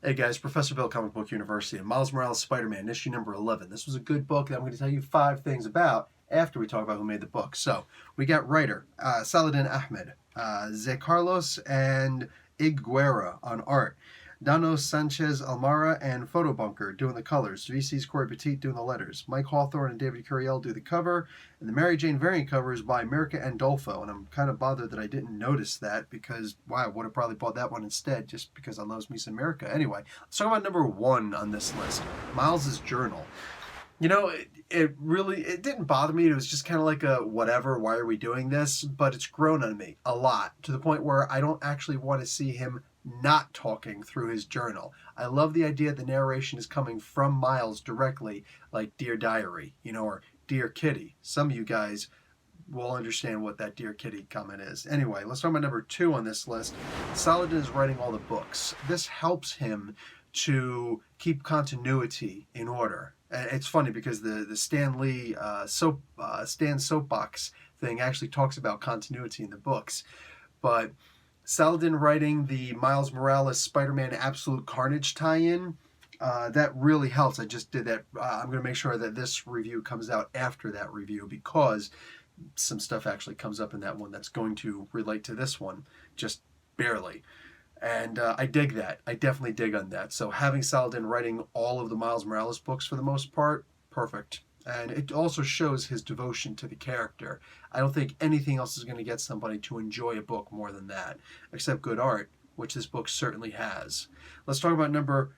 Hey guys, Professor Bill, Comic Book University, and Miles Morales' Spider-Man, issue number 11. This was a good book that I'm going to tell you 5 things about after we talk about who made the book. So, we got writer Saladin Ahmed, Zé Carlos and Iguera on art, Dano Sanchez Almara and Photo Bunker doing the colors, VC's Corey Petit doing the letters, Mike Hawthorne and David Curiel do the cover, and the Mary Jane variant cover is by Mirka Andolfo, and I'm kind of bothered that I didn't notice that because, wow, I would have probably bought that one instead just because I love me some Mirka. Anyway, let's talk about number 1 on this list, Miles's journal. You know, it didn't bother me. It was just kind of like a whatever, why are we doing this? But it's grown on me a lot to the point where I don't actually want to see him not talking through his journal. I love the idea the narration is coming from Miles directly, like Dear Diary, or Dear Kitty. Some of you guys will understand what that Dear Kitty comment is. Anyway, let's talk about number 2 on this list. Saladin is writing all the books. This helps him to keep continuity in order. It's funny because the Stan Lee Stan Soapbox thing actually talks about continuity in the books. But Saladin writing the Miles Morales Spider-Man Absolute Carnage tie-in, that really helps. I just did that. I'm going to make sure that this review comes out after that review because some stuff actually comes up in that one that's going to relate to this one, just barely. And I dig that. I definitely dig on that. So having Saladin writing all of the Miles Morales books for the most part, perfect. And it also shows his devotion to the character. I don't think anything else is going to get somebody to enjoy a book more than that, except good art, which this book certainly has. Let's talk about number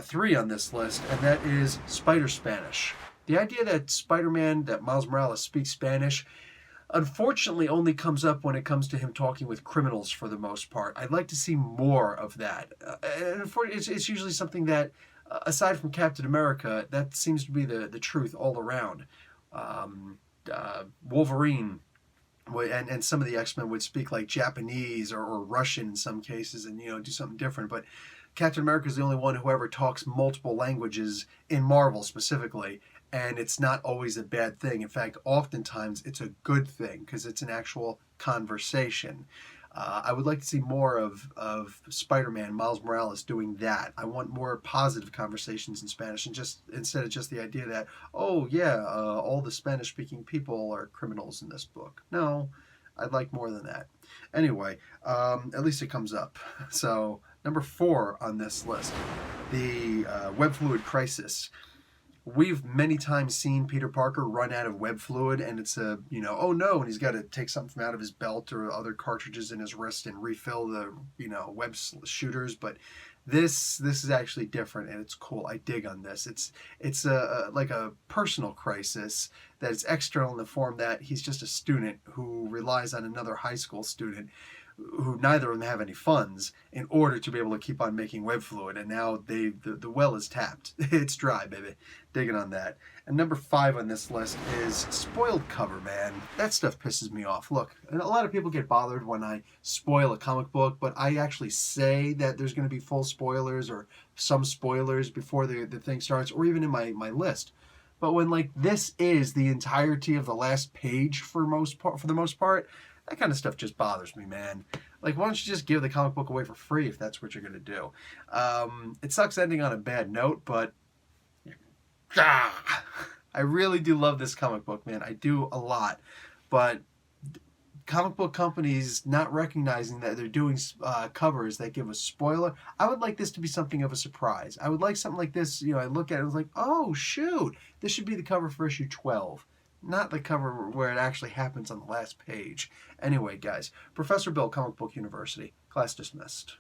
3 on this list, and that is Spider Spanish. The idea that Spider-Man, that Miles Morales speaks Spanish, unfortunately only comes up when it comes to him talking with criminals for the most part. I'd like to see more of that. And it's usually something that, aside from Captain America, that seems to be the truth all around. Wolverine and some of the X-Men would speak like Japanese or Russian in some cases and, do something different. But Captain America is the only one who ever talks multiple languages in Marvel specifically. And it's not always a bad thing. In fact, oftentimes it's a good thing because it's an actual conversation. I would like to see more of Spider-Man, Miles Morales doing that. I want more positive conversations in Spanish, and just instead of just the idea that, oh yeah, all the Spanish-speaking people are criminals in this book. No, I'd like more than that. Anyway, at least it comes up. So number 4 on this list, the web fluid crisis. We've many times seen Peter Parker run out of web fluid, and it's oh no, and he's got to take something from out of his belt or other cartridges in his wrist and refill the, web shooters. But this is actually different, and it's cool. I dig on this. It's like a personal crisis that is external in the form that he's just a student who relies on another high school student who neither of them have any funds in order to be able to keep on making web fluid. And now the well is tapped. It's dry, baby. Digging on that. And number 5 on this list is spoiled cover, man. That stuff pisses me off. Look, a lot of people get bothered when I spoil a comic book, but I actually say that there's going to be full spoilers or some spoilers before the thing starts, or even in my list. But when this is the entirety of the last page for the most part, that kind of stuff just bothers me, man. Why don't you just give the comic book away for free if that's what you're going to do? It sucks ending on a bad note, but I really do love this comic book, man. I do a lot. But comic book companies not recognizing that they're doing covers that give a spoiler. I would like this to be something of a surprise. I would like something like this, I look at it and was like, oh, shoot, this should be the cover for issue 12. Not the cover where it actually happens on the last page. Anyway, guys, Professor Bill, Comic Book University. Class dismissed.